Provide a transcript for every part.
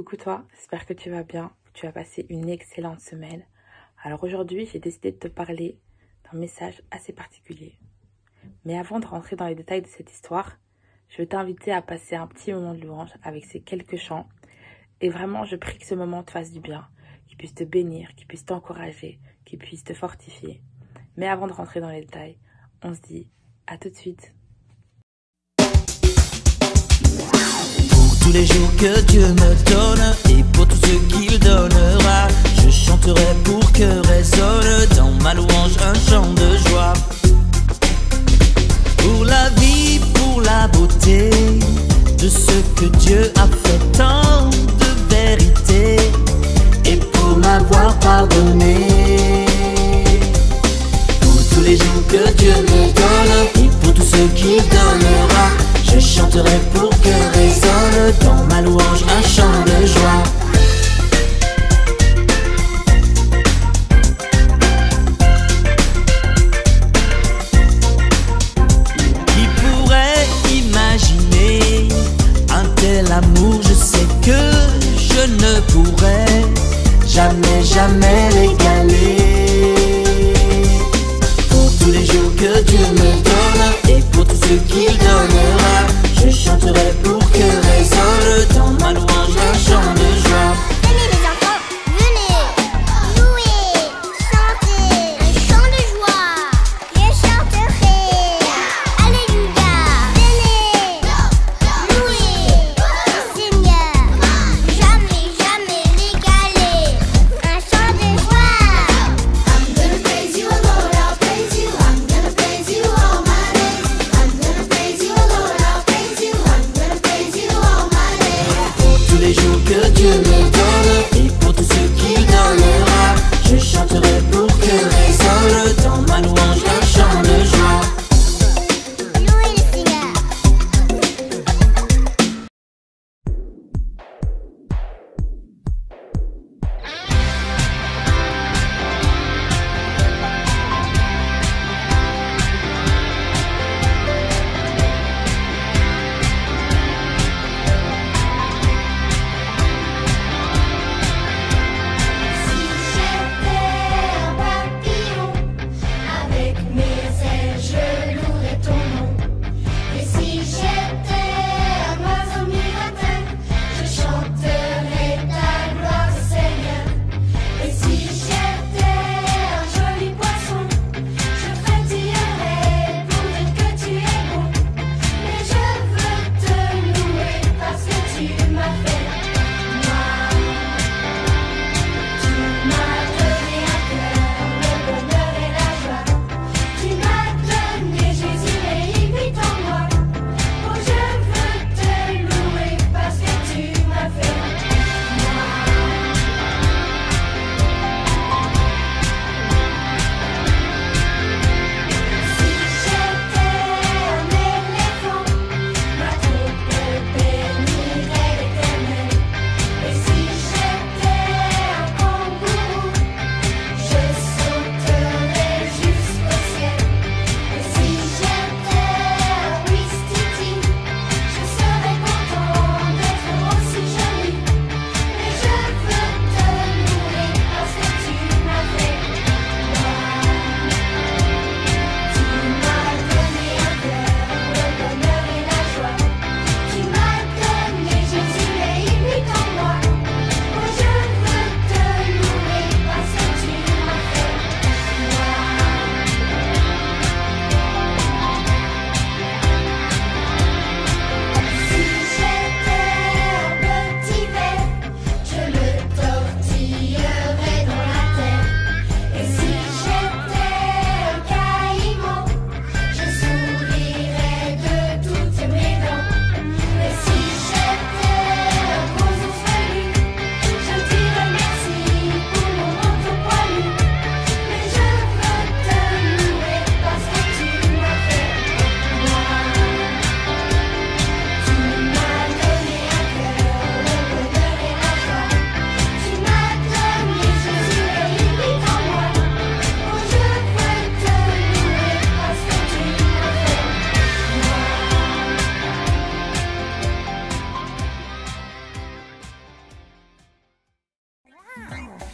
Coucou toi, j'espère que tu vas bien, que tu as passé une excellente semaine. Alors aujourd'hui, j'ai décidé de te parler d'un message assez particulier. Mais avant de rentrer dans les détails de cette histoire, je veux t'inviter à passer un petit moment de louange avec ces quelques chants. Et vraiment, je prie que ce moment te fasse du bien, qu'il puisse te bénir, qu'il puisse t'encourager, qu'il puisse te fortifier. Mais avant de rentrer dans les détails, on se dit à tout de suite. Tous les jours que Dieu me donne et pour tout ce qu'il donnera, je chanterai pour que résonne dans ma louange un chant de joie. Pour la vie, pour la beauté de ce que Dieu a fait, tant de vérité, et pour m'avoir pardonné. Pour tous les jours que Dieu me donne et pour tout ce qu'il donnera, je chanterai pour que résonne dans ma louange un chant de joie. Qui pourrait imaginer un tel amour? Je sais que je ne pourrais jamais l'égaler. Pour tous les jours que Dieu me donne et pour tout ce qu'il donnera, je chanterai pour que résonne dans ma louange un chant de joie. Venez les enfants, venez, louer, chanter un chant de joie. Je chanterai, alléluia. Venez, louer le Seigneur, jamais l'égaler. Un chant de joie. I'm gonna praise you, Lord, I'll praise you. I'm gonna praise you all my days. I'm gonna praise you, Lord, I'll praise you. I'm gonna praise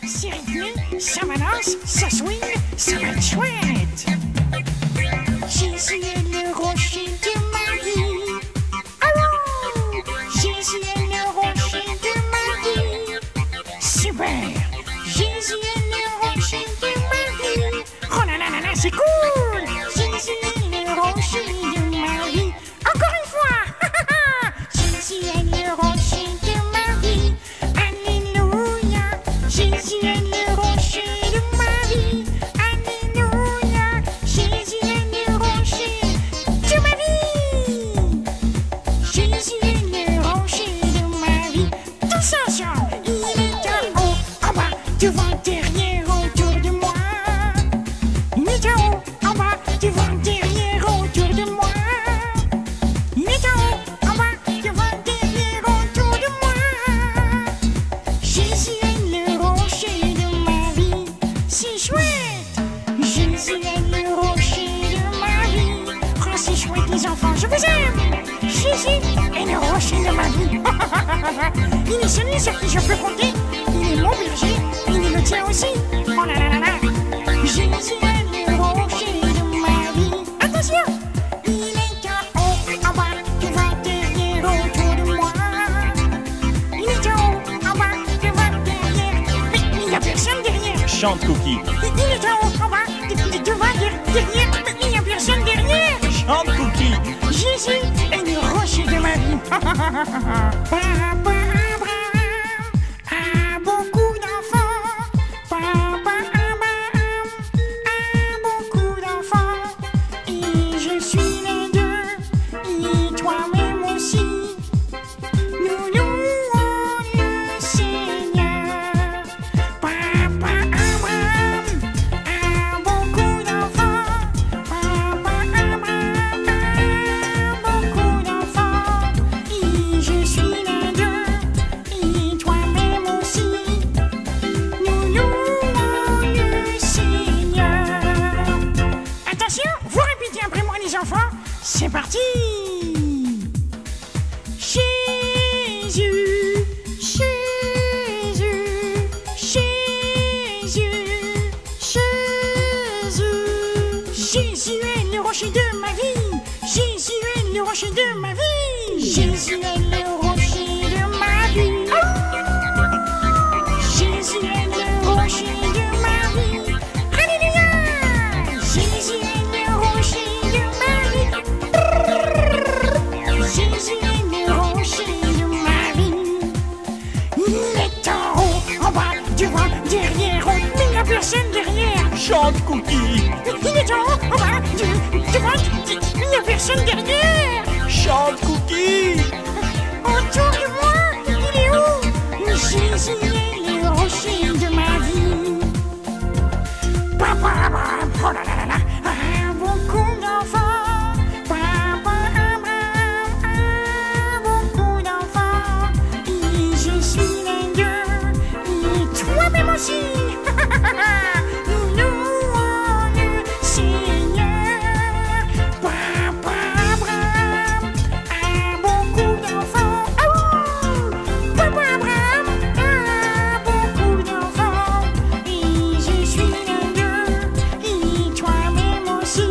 c'est rythmé, ça balance, ça swing, ça va être chouette. Jésus est le rocher de ma vie. Allons, Jésus est le rocher de ma vie. Super, Jésus est le rocher de ma vie. Oh là là là là, c'est cool. Jésus est le rocher de ma vie. Encore une fois. Jésus est le rocher de ma vie. Alléluia. Jésus est le rocher de ma vie. Alléluia. Jésus est le rocher de ma vie. Jésus est le rocher de ma vie. Tous ensemble. Il est en haut, en bas, devant, derrière, autour de moi. Il est en haut, en bas, devant, derrière, autour de moi. Il est en haut, en bas, devant, derrière, autour de moi. Jésus est le rocher de ma vie. C'est chouette. Jésus est le rocher de ma vie. Oh, c'est chouette les enfants, je vous aime. Jésus est le rocher de ma vie. Il est celui sur qui je peux compter. Il est mon berger, il est le tien aussi. Oh là là là là. Jésus est le rocher de ma vie. Attention. Il est en haut, en bas, devant, derrière, autour de moi. Il est en haut, en bas, devant, derrière. Mais il n'y a personne derrière. Chante, Cookie. Il est en haut, en bas, devant, derrière. Mais il n'y a personne derrière. Chante, Cookie. Jésus est le rocher de ma vie. Papa Abraham a beaucoup d'enfants. Papa Abraham a beaucoup d'enfants. Et je suis l'un d'eux. Et toi-même aussi. Nous louons le Seigneur. Papa Abraham a beaucoup d'enfants. Papa Abraham a beaucoup d'enfants. Et je suis l'un d'eux. Et toi-même aussi. Nous louons le Seigneur. Attention, vous répétez après moi les enfants. C'est parti. Jésus, Jésus, Jésus, Jésus. Jésus est le rocher de ma vie. Jésus est le rocher de ma vie. Jésus est le rocher de ma vie. Jésus est le rocher de ma vie. Alléluia. Jésus est le rocher de ma vie. Jésus est le rocher de ma vie. Il est en haut, en bas, devant, derrière, mais il n'y a personne derrière. Chante, Cookie. Il est en haut, en bas, devant, il n'y a personne derrière. Chante, Cookie. Autour de moi, il est où? Jésus est le rocher de ma vie. Papa Abraham, oh là là là là, a beaucoup d'enfants. Papa Abraham a beaucoup d'enfants. Et je suis l'un d'eux. Et toi-même aussi. Nous louons le Seigneur. Papa Abraham a beaucoup d'enfants. Oh! Papa Abraham a beaucoup d'enfants. Et je suis l'un d'eux. Et toi-même aussi.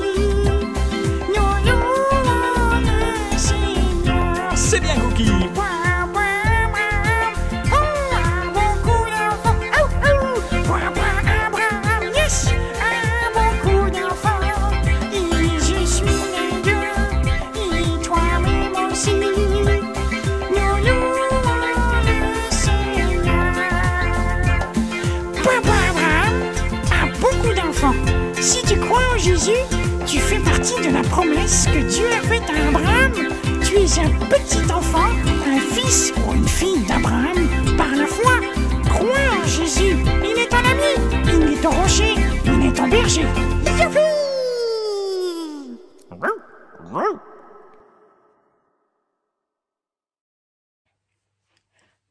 Nous louons le Seigneur. C'est bien, Cookie. Papa Abraham a beaucoup d'enfants. Oh, oh. Papa Abraham, yes, a beaucoup d'enfants. Et je suis l'un d'eux. Et toi-même aussi. Nous louons le Seigneur. Papa Abraham a beaucoup d'enfants. Si tu crois en Jésus, tu fais partie de la promesse que Dieu a faite à Abraham. Tu es un petit enfant, un fils ou une fille d'Abraham par la foi. Crois en Jésus. Il est ton ami. Il est ton rocher. Il est ton berger. Youpi!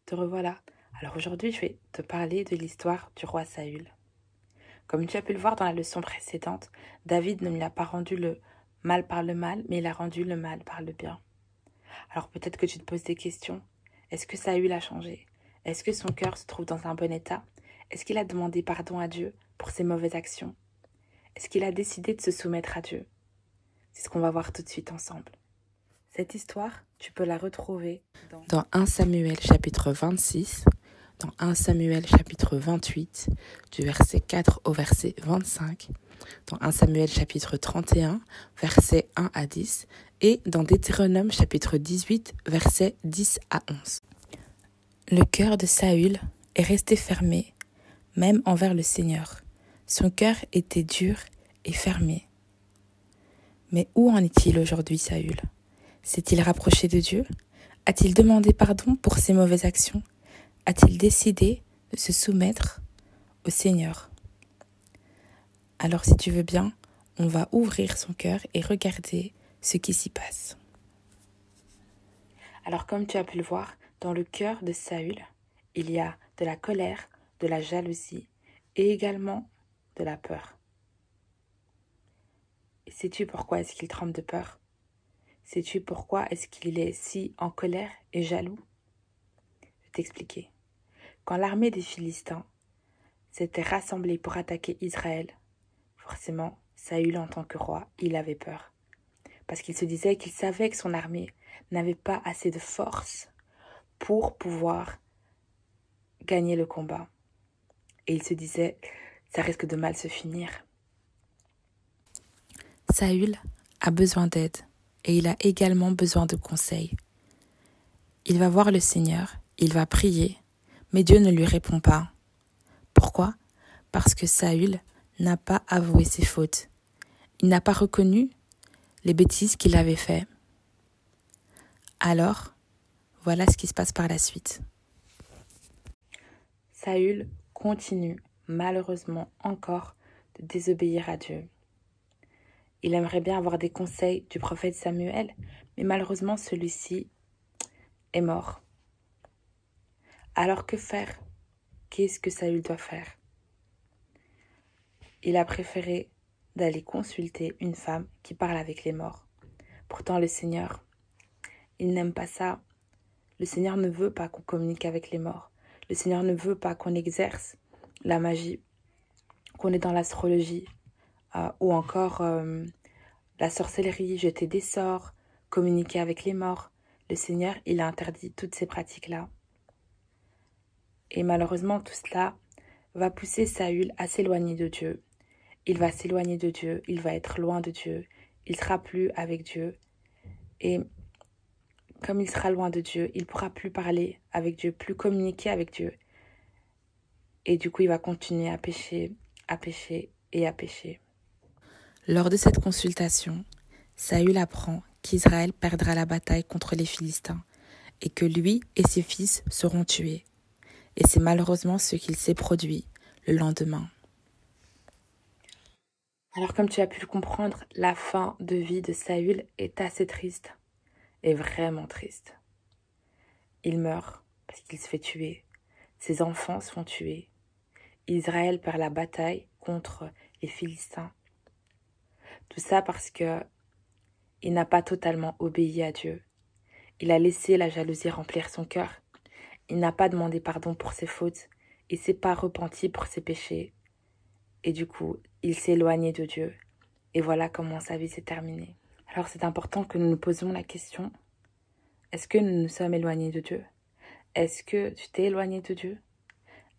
Te revoilà. Alors aujourd'hui, je vais te parler de l'histoire du roi Saül. Comme tu as pu le voir dans la leçon précédente, David ne lui a pas rendu le mal par le mal, mais il a rendu le mal par le bien. Alors peut-être que tu te poses des questions. Est-ce que Saül a changé? Est-ce que son cœur se trouve dans un bon état? Est-ce qu'il a demandé pardon à Dieu pour ses mauvaises actions? Est-ce qu'il a décidé de se soumettre à Dieu? C'est ce qu'on va voir tout de suite ensemble. Cette histoire, tu peux la retrouver dans 1 Samuel chapitre 26, dans 1 Samuel chapitre 28, du verset 4 au verset 25, dans 1 Samuel chapitre 31, versets 1 à 10, et dans Deutéronome chapitre 18, versets 10 à 11. Le cœur de Saül est resté fermé, même envers le Seigneur. Son cœur était dur et fermé. Mais où en est-il aujourd'hui, Saül? S'est-il rapproché de Dieu? A-t-il demandé pardon pour ses mauvaises actions? A-t-il décidé de se soumettre au Seigneur? Alors si tu veux bien, on va ouvrir son cœur et regarder ce qui s'y passe. Alors comme tu as pu le voir, dans le cœur de Saül, il y a de la colère, de la jalousie et également de la peur. Et sais-tu pourquoi est-ce qu'il tremble de peur? Sais-tu pourquoi est-ce qu'il est si en colère et jaloux? Je vais t'expliquer. Quand l'armée des Philistins s'était rassemblée pour attaquer Israël, forcément, Saül en tant que roi, il avait peur. Parce qu'il se disait qu'il savait que son armée n'avait pas assez de force pour pouvoir gagner le combat. Et il se disait, ça risque de mal se finir. Saül a besoin d'aide et il a également besoin de conseils. Il va voir le Seigneur, il va prier, mais Dieu ne lui répond pas. Pourquoi? Parce que Saül n'a pas avoué ses fautes. Il n'a pas reconnu les bêtises qu'il avait faites. Alors, voilà ce qui se passe par la suite. Saül continue, malheureusement encore, de désobéir à Dieu. Il aimerait bien avoir des conseils du prophète Samuel, mais malheureusement celui-ci est mort. Alors que faire? Qu'est-ce que Saül doit faire? Il a préféré d'aller consulter une femme qui parle avec les morts. Pourtant le Seigneur, il n'aime pas ça. Le Seigneur ne veut pas qu'on communique avec les morts. Le Seigneur ne veut pas qu'on exerce la magie, qu'on est dans l'astrologie, ou encore la sorcellerie, jeter des sorts, communiquer avec les morts. Le Seigneur, il a interdit toutes ces pratiques-là. Et malheureusement, tout cela va pousser Saül à s'éloigner de Dieu. Il va s'éloigner de Dieu, il va être loin de Dieu, il ne sera plus avec Dieu. Et comme il sera loin de Dieu, il ne pourra plus parler avec Dieu, plus communiquer avec Dieu. Et du coup, il va continuer à pécher et à pécher. Lors de cette consultation, Saül apprend qu'Israël perdra la bataille contre les Philistins et que lui et ses fils seront tués. Et c'est malheureusement ce qu'il s'est produit le lendemain. Alors comme tu as pu le comprendre, la fin de vie de Saül est assez triste, est vraiment triste. Il meurt parce qu'il se fait tuer, ses enfants se font tuer, Israël perd la bataille contre les Philistins. Tout ça parce que il n'a pas totalement obéi à Dieu. Il a laissé la jalousie remplir son cœur. Il n'a pas demandé pardon pour ses fautes. Il ne s'est pas repenti pour ses péchés. Et du coup, il s'est éloigné de Dieu. Et voilà comment sa vie s'est terminée. Alors c'est important que nous nous posions la question, est-ce que nous nous sommes éloignés de Dieu? Est-ce que tu t'es éloigné de Dieu?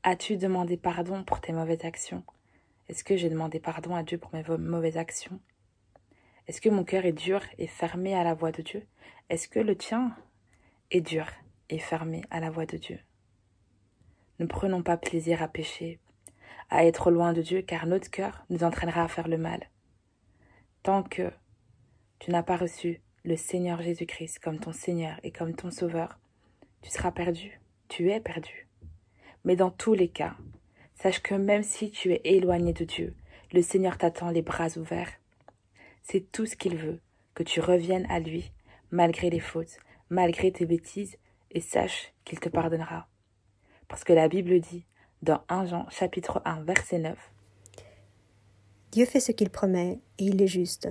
As-tu demandé pardon pour tes mauvaises actions? Est-ce que j'ai demandé pardon à Dieu pour mes mauvaises actions? Est-ce que mon cœur est dur et fermé à la voix de Dieu? Est-ce que le tien est dur et fermé à la voix de Dieu? Ne prenons pas plaisir à pécher, à être loin de Dieu, car notre cœur nous entraînera à faire le mal. Tant que tu n'as pas reçu le Seigneur Jésus-Christ comme ton Seigneur et comme ton Sauveur, tu seras perdu, tu es perdu. Mais dans tous les cas, sache que même si tu es éloigné de Dieu, le Seigneur t'attend les bras ouverts. C'est tout ce qu'il veut, que tu reviennes à lui, malgré les fautes, malgré tes bêtises, et sache qu'il te pardonnera. Parce que la Bible dit, dans 1 Jean chapitre 1, verset 9, Dieu fait ce qu'il promet, et il est juste.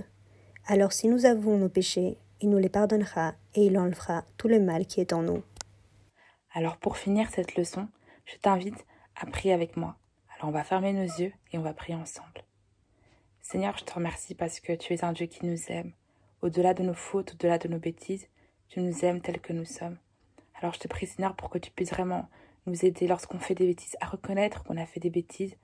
Alors si nous avouons nos péchés, il nous les pardonnera, et il enlèvera tout le mal qui est en nous. Alors pour finir cette leçon, je t'invite à prier avec moi. Alors on va fermer nos yeux et on va prier ensemble. Seigneur, je te remercie parce que tu es un Dieu qui nous aime. Au-delà de nos fautes, au-delà de nos bêtises, tu nous aimes tels que nous sommes. Alors je te prie, Seigneur, pour que tu puisses vraiment nous aider lorsqu'on fait des bêtises, à reconnaître qu'on a fait des bêtises,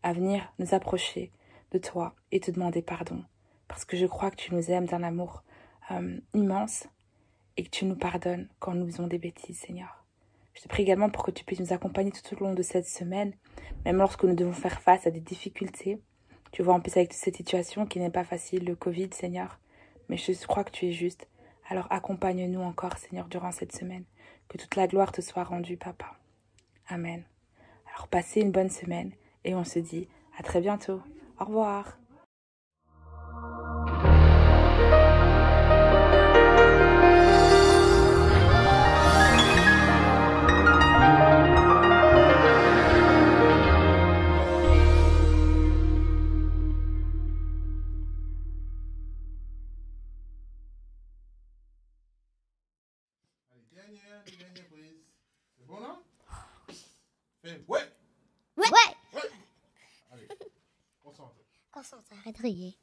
à venir nous approcher de toi et te demander pardon. Parce que je crois que tu nous aimes d'un amour immense et que tu nous pardonnes quand nous faisons des bêtises, Seigneur. Je te prie également pour que tu puisses nous accompagner tout au long de cette semaine, même lorsque nous devons faire face à des difficultés. Tu vois, en plus avec toute cette situation qui n'est pas facile, le Covid, Seigneur, mais je crois que tu es juste. Alors accompagne-nous encore, Seigneur, durant cette semaine. Que toute la gloire te soit rendue, Papa. Amen. Alors passez une bonne semaine et on se dit à très bientôt. Au revoir. Dernière prise. C'est bon là? Fais ouais! Ouais. Allez, concentre. Arrête de rier.